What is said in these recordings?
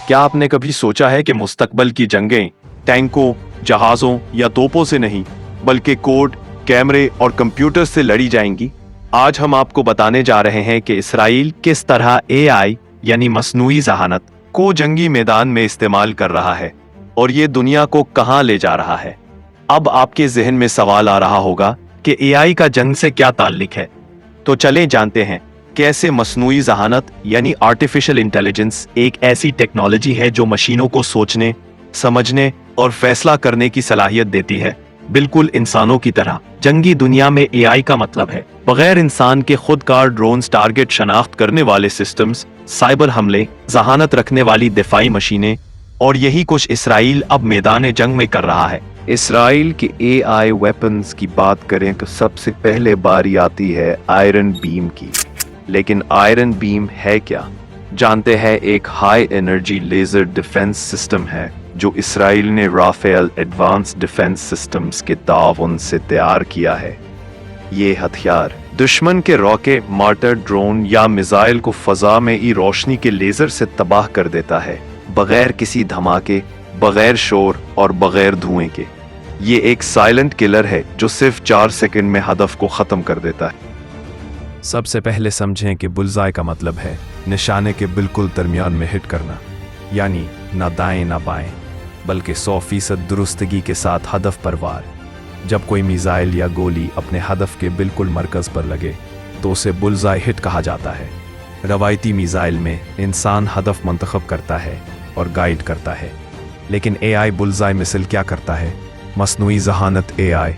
क्या आपने कभी सोचा है कि मुस्तकबल की जंगें टैंकों, जहाजों या तोपों से नहीं, बल्कि कोड, कैमरे और कंप्यूटर से लड़ी जाएंगी? आज हम आपको बताने जा रहे हैं कि इसराइल किस तरह एआई यानी मसनूई ज़हानत को जंगी मैदान में इस्तेमाल कर रहा है और ये दुनिया को कहां ले जा रहा है। अब आपके जहन में सवाल आ रहा होगा कि एआई का जंग से क्या ताल्लुक है। तो चलें जानते हैं कैसे मसनूई ज़हानत यानी आर्टिफिशियल इंटेलिजेंस एक ऐसी टेक्नोलॉजी है जो मशीनों को सोचने, समझने और फैसला करने की सलाहियत देती है, बिल्कुल इंसानों की तरह। जंगी दुनिया में एआई का मतलब है बगैर इंसान के खुदकार ड्रोन्स, टारगेट शनाख्त करने वाले सिस्टम्स, साइबर हमले, ज़हानत रखने वाली दिफाई मशीनें, और यही कुछ इसराइल अब मैदान जंग में कर रहा है। इसराइल के एआई वेपन्स की बात करें तो सबसे पहले बारी आती है आयरन बीम की। लेकिन आयरन बीम है क्या? जानते हैं, एक high energy laser defence system है जो इसराइल ने राफेल एडवांस डिफेंस सिस्टम्स के ताउन से तैयार किया है। ये हथियार दुश्मन के रॉकेट, मार्टर, ड्रोन या मिसाइल को फजा में ही रोशनी के लेजर से तबाह कर देता है, बगैर किसी धमाके, बगैर शोर और बगैर धुएं के। ये एक साइलेंट किलर है जो सिर्फ 4 सेकंड में हदफ को खत्म कर देता है। सबसे पहले समझें कि बुलजाई का मतलब है निशाने के बिल्कुल दरमियान में हिट करना, यानी ना दाएं ना बाएं, बल्कि 100% दुरुस्तगी के साथ हदफ पर वार। जब कोई मिसाइल या गोली अपने हदफ के बिल्कुल मरकज पर लगे तो उसे बुलजाई हिट कहा जाता है। रवायती मिसाइल में इंसान हदफ मंतखब करता है और गाइड करता है, लेकिन एआई बुलजाई मिसाइल क्या करता है? मसनूई ज़हानत एआई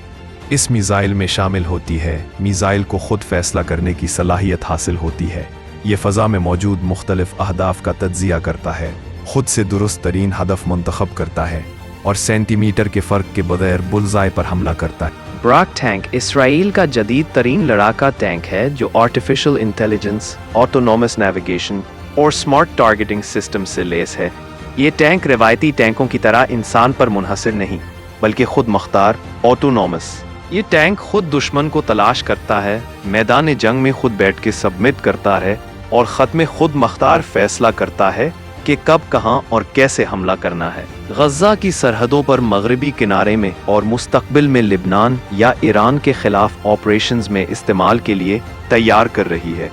इस मिसाइल में शामिल होती है। मिसाइल को खुद फैसला करने की सलाहियत हासिल होती है। ये फ़ज़ा में मौजूद मुख्तलिफ अहदाफ का तज्ज़िया करता है, खुद से दुरुस्त तरीन हदफ मुंतखब करता है और सेंटीमीटर के फ़र्क के बगैर बुलजाई पर हमला करता है। ब्राक टैंक इसराइल का जदीद तरीन लड़ाका टैंक है जो आर्टिफिशियल इंटेलिजेंस, ऑटोनोमस नेविगेशन और स्मार्ट टारगेटिंग सिस्टम से लैस है। ये टैंक रवायती टैंकों की तरह इंसान पर मुनहसर नहीं, बल्कि खुद मुख्तार, ऑटोनोमस। ये टैंक खुद दुश्मन को तलाश करता है, मैदान जंग में खुद बैठ के सबमिट करता है और ख़त में खुद मुख्तार फैसला करता है कि कब, कहां और कैसे हमला करना है। गज़ा की सरहदों पर मगरबी किनारे में और मुस्तकबिल में लिबनान या ईरान के खिलाफ ऑपरेशंस में इस्तेमाल के लिए तैयार कर रही है।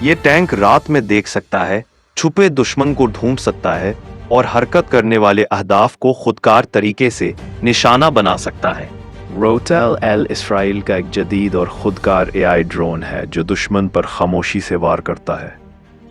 ये टैंक रात में देख सकता है, छुपे दुश्मन को ढूंढ सकता है और हरकत करने वाले अहदाफ को खुदकार तरीके से निशाना बना सकता है। रोटेल एल इसराइल का एक जदीद और खुदकार एआई ड्रोन है जो दुश्मन पर खामोशी से वार करता है।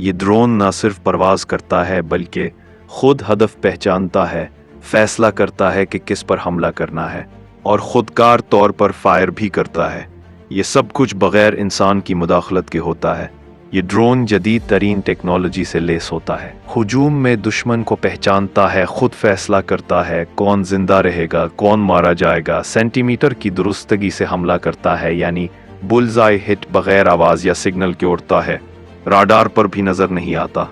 ये ड्रोन न सिर्फ परवाज करता है बल्कि खुद हदफ पहचानता है, फैसला करता है कि किस पर हमला करना है और खुदकार तौर पर फायर भी करता है। ये सब कुछ बगैर इंसान की मुदाखलत के होता है। ये ड्रोन जदीद तरीन टेक्नोलॉजी से लेस होता है। हुजूम में दुश्मन को पहचानता है, खुद फैसला करता है कौन जिंदा रहेगा, कौन मारा जाएगा, सेंटीमीटर की दुरुस्तगी से हमला करता है, यानी बुलजाई हिट बगैर आवाज या सिग्नल के उड़ता है, राडार पर भी नजर नहीं आता।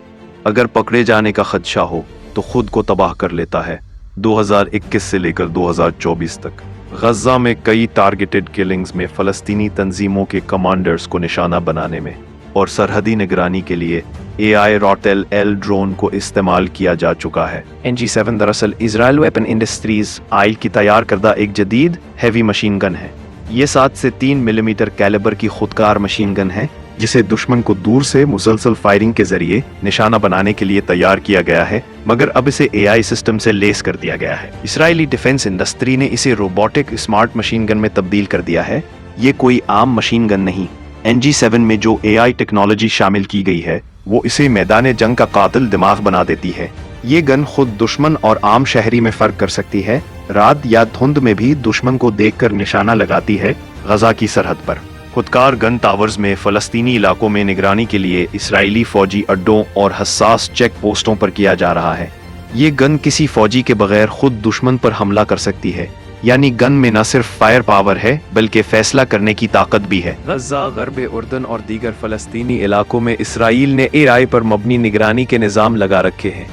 अगर पकड़े जाने का खदशा हो तो खुद को तबाह कर लेता है। 2021 से लेकर 2024 तक गज़ा में कई टारगेटेड किलिंग्स में फ़लस्तीनी तंजीमों के कमांडर्स को निशाना बनाने में और सरहदी निगरानी के लिए एआई रोटेल एल ड्रोन को इस्तेमाल किया जा चुका है। NG7 दरअसल इजराइल वेपन इंडस्ट्रीज आयल की तैयार करदा एक जदीद हैवी मशीन गन है। ये 7 से 3 मिलीमीटर कैलिबर की खुदकार मशीन गन है जिसे दुश्मन को दूर से मुसलसल फायरिंग के जरिए निशाना बनाने के लिए तैयार किया गया है, मगर अब इसे एआई सिस्टम से लेस कर दिया गया है। इसराइली डिफेंस इंडस्ट्री ने इसे रोबोटिक स्मार्ट मशीन गन में तब्दील कर दिया है। ये कोई आम मशीन गन नहीं। NG7 में जो एआई टेक्नोलॉजी शामिल की गई है वो इसे मैदान जंग का कातिल दिमाग बना देती है। ये गन खुद दुश्मन और आम शहरी में फर्क कर सकती है। रात या धुंध में भी दुश्मन को देखकर निशाना लगाती है। गजा की सरहद पर खुदकार गन टावर्स में फ़लस्तीनी इलाकों में निगरानी के लिए इसराइली फौजी अड्डों और हसास चेक पोस्टों पर किया जा रहा है। ये गन किसी फौजी के बगैर खुद दुश्मन पर हमला कर सकती है, यानी गन में न सिर्फ फायर पावर है बल्कि फैसला करने की ताकत भी है। गज़ा, गरब उर्दन और दीगर फ़लस्तीनी इलाकों में इसराइल ने एआई पर मबनी निगरानी के निज़ाम लगा रखे हैं।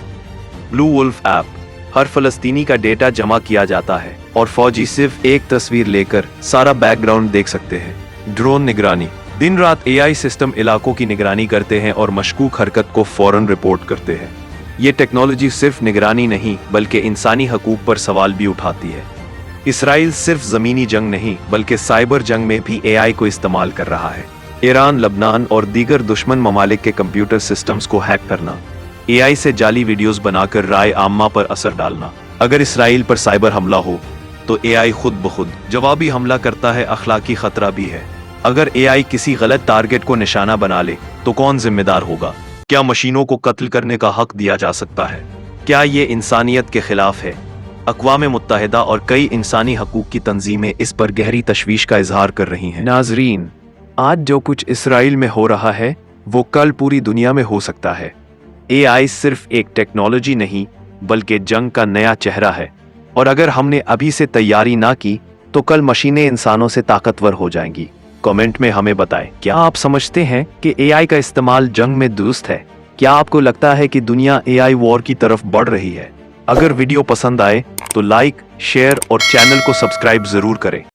ब्लू वुल्फ ऐप हर फ़लस्तीनी का डेटा जमा किया जाता है और फौजी सिर्फ एक तस्वीर लेकर सारा बैकग्राउंड देख सकते हैं। ड्रोन निगरानी दिन रात एआई सिस्टम इलाकों की निगरानी करते हैं और मशकूक हरकत को फौरन रिपोर्ट करते हैं। ये टेक्नोलॉजी सिर्फ निगरानी नहीं बल्कि इंसानी हकूक पर सवाल भी उठाती है। इसराइल सिर्फ जमीनी जंग नहीं बल्कि साइबर जंग में भी एआई को इस्तेमाल कर रहा है। ईरान, लबनान और दीगर दुश्मन ममालिक के कंप्यूटर सिस्टम्स को हैक करना, एआई से जाली वीडियोस बनाकर राय आम्मा पर असर डालना। अगर इसराइल पर साइबर हमला हो तो एआई खुद ब खुद जवाबी हमला करता है, अखलाकी खतरा भी है। अगर एआई किसी गलत टारगेट को निशाना बना ले तो कौन जिम्मेदार होगा? क्या मशीनों को कत्ल करने का हक दिया जा सकता है? क्या ये इंसानियत के खिलाफ है? अक़वाम मुत्तहिदा और कई इंसानी हकूक़ की तंजीमें इस पर गहरी तशवीश का इजहार कर रही हैं। नाजरीन, आज जो कुछ इसराइल में हो रहा है वो कल पूरी दुनिया में हो सकता है। एआई सिर्फ एक टेक्नोलॉजी नहीं बल्कि जंग का नया चेहरा है, और अगर हमने अभी से तैयारी ना की तो कल मशीनें इंसानों से ताकतवर हो जाएंगी। कमेंट में हमें बताएं, क्या आप समझते हैं कि एआई का इस्तेमाल जंग में दुरुस्त है? क्या आपको लगता है कि दुनिया एआई वॉर की तरफ बढ़ रही है? अगर वीडियो पसंद आए तो लाइक, शेयर और चैनल को सब्सक्राइब जरूर करें।